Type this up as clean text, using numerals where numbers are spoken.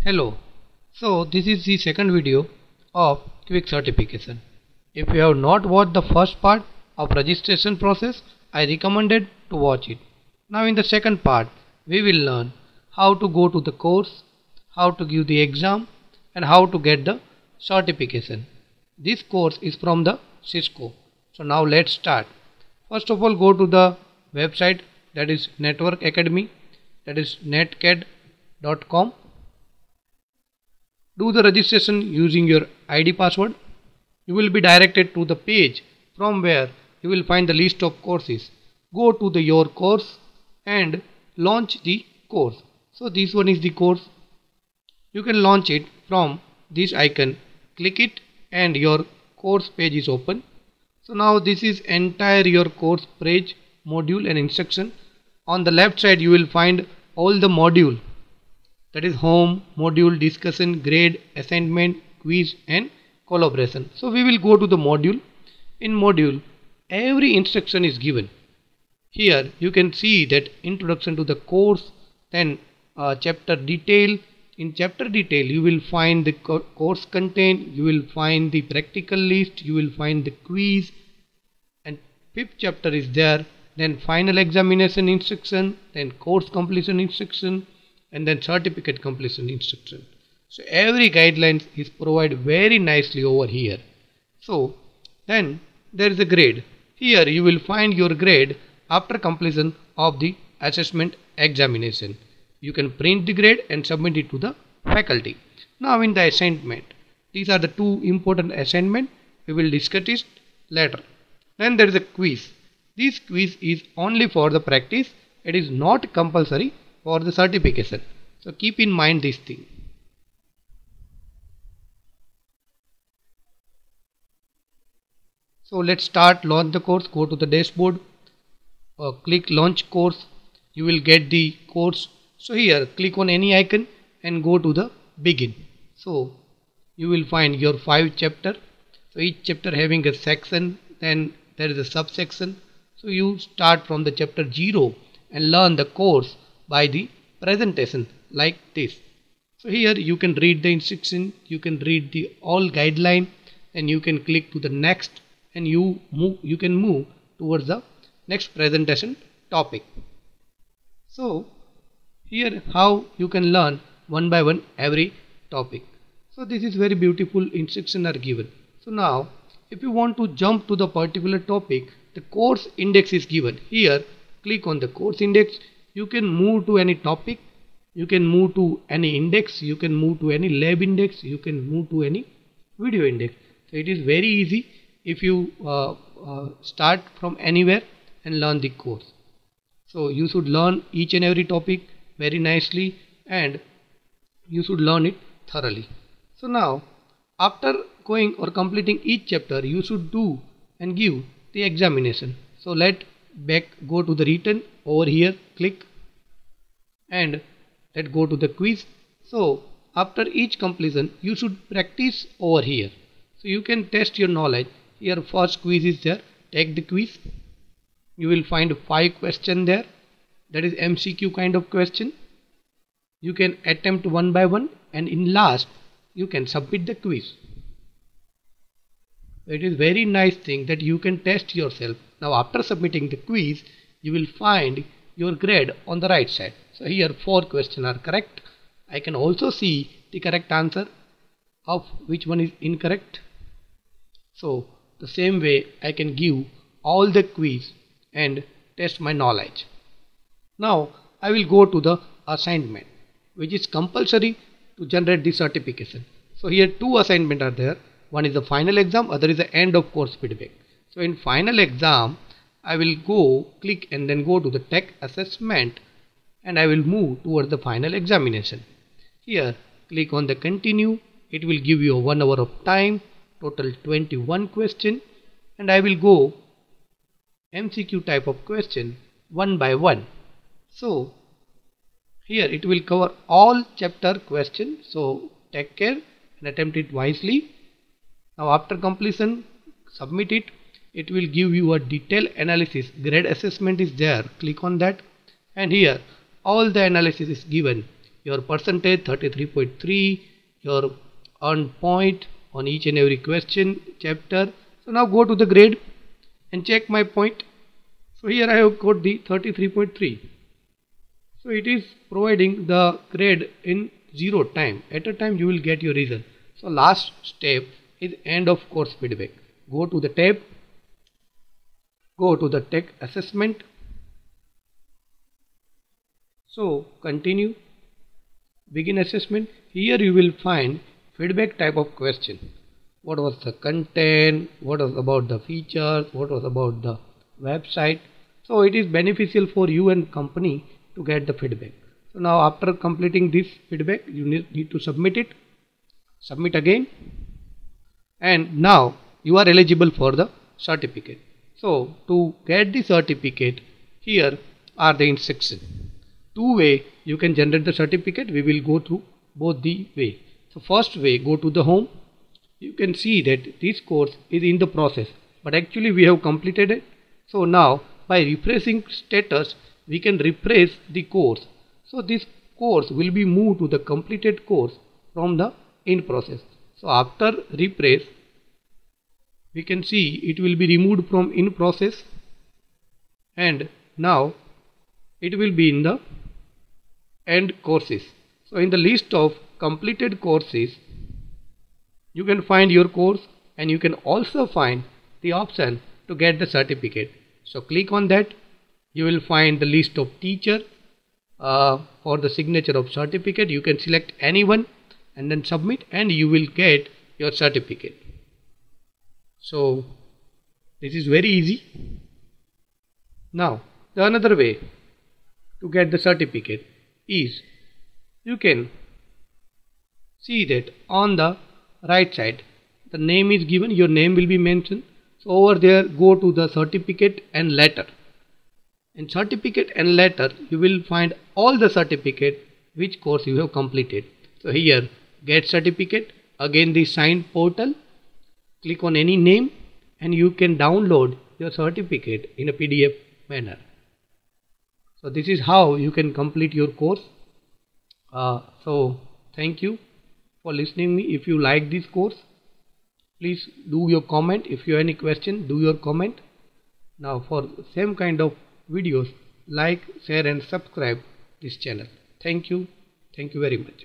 Hello. So this is the second video of quick certification. If you have not watched the first part of registration process, I recommended to watch it. Now in the second part, we will learn how to go to the course, how to give the exam and how to get the certification. This course is from the Cisco. So now let's start. First of all, go to the website, that is Network Academy, that is netcad.com. Do the registration using your ID password. You will be directed to the page from where you will find the list of courses. Go to the your course and launch the course. So this one is the course. You can launch it from this icon. Click it and your course page is open. So now this is entire your course page, module and instruction. On the left side you will find all the module, that is home, module, discussion, grade, assignment, quiz and collaboration. So we will go to the module. In module, every instruction is given. Here you can see that introduction to the course, then chapter detail. In chapter detail you will find the course content, you will find the practical list, you will find the quiz, and fifth chapter is there. Then final examination instruction, then course completion instruction, and then certificate completion instruction. So every guidelines is provided very nicely over here. So then there is a grade. Here you will find your grade after completion of the assessment examination. You can print the grade and submit it to the faculty. Now in the assignment, these are the two important assignment. We will discuss it later. Then there is a quiz. This quiz is only for the practice. It is not compulsory for the certification. So keep in mind this thing. So let's start launch the course. Go to the dashboard, click launch course. You will get the course. So here click on any icon and go to the begin. So you will find your 5 chapter. So each chapter having a section, then there is a subsection. So you start from the chapter 0 and learn the course by the presentation like this. So here you can read the instruction, you can read the all guideline, and you can click to the next and you can move towards the next presentation topic. So here how you can learn one by one every topic. So this is very beautiful instruction are given. So now if you want to jump to the particular topic, the course index is given. Here click on the course index. You can move to any topic, you can move to any index, you can move to any lab index, you can move to any video index. So it is very easy if you start from anywhere and learn the course. So you should learn each and every topic very nicely and you should learn it thoroughly. So now after going or completing each chapter, you should do and give the examination. So let back go to the written. Over here click and let go to the quiz. So after each completion you should practice over here. So you can test your knowledge. Here first quiz is there. Take the quiz. You will find 5 questions there. That is MCQ kind of question. You can attempt one by one and in last you can submit the quiz. It is very nice thing that you can test yourself. Now after submitting the quiz you will find your grade on the right side. So here 4 questions are correct. I can also see the correct answer of which one is incorrect. So the same way I can give all the quiz and test my knowledge. Now I will go to the assignment, which is compulsory to generate the certification. So here 2 assignments are there. One is the final exam, other is the end of course feedback. So in final exam I will go click and then go to the tech assessment and I will move towards the final examination. Here click on the continue. It will give you 1 hour of time, total 21 question, and I will go MCQ type of question one by one. So here it will cover all chapter questions. So take care and attempt it wisely. Now after completion submit it. It will give you a detailed analysis. Grade assessment is there. Click on that and here all the analysis is given. your percentage 33.3, your earned point on each and every question chapter. So now go to the grade and check my point. So here I have got the 33.3. So it is providing the grade in 0 time. At a time you will get your result. So last step is end of course feedback. Go to the tab, go to the tech assessment. So continue, begin assessment. Here you will find feedback type of question. What was the content, what was about the features, what was about the website. So it is beneficial for you and company to get the feedback. So now after completing this feedback, you need to submit it. Submit again, and now you are eligible for the certificate. So to get the certificate, here are the instructions. Two way you can generate the certificate. We will go through both the way. So first way, go to the home. You can see that this course is in the process, but actually we have completed it. So now by refreshing status, we can refresh the course. So this course will be moved to the completed course from the in process. So after refresh, we can see it will be removed from in process, and now it will be in the end courses. So in the list of completed courses, you can find your course, and you can also find the option to get the certificate. So click on that. You will find the list of teacher for the signature of certificate. You can select anyone and then submit, and you will get your certificate. So this is very easy. Now the another way to get the certificate is, you can see that on the right side the name is given, your name will be mentioned. So over there, go to the certificate and letter. In certificate and letter, you will find all the certificate which course you have completed. So here, get certificate, again the signed portal. Click on any name and you can download your certificate in a PDF manner. So this is how you can complete your course. So thank you for listening me. If you like this course, please do your comment. If you have any question, do your comment. Now for same kind of videos, like, share and subscribe this channel. Thank you very much.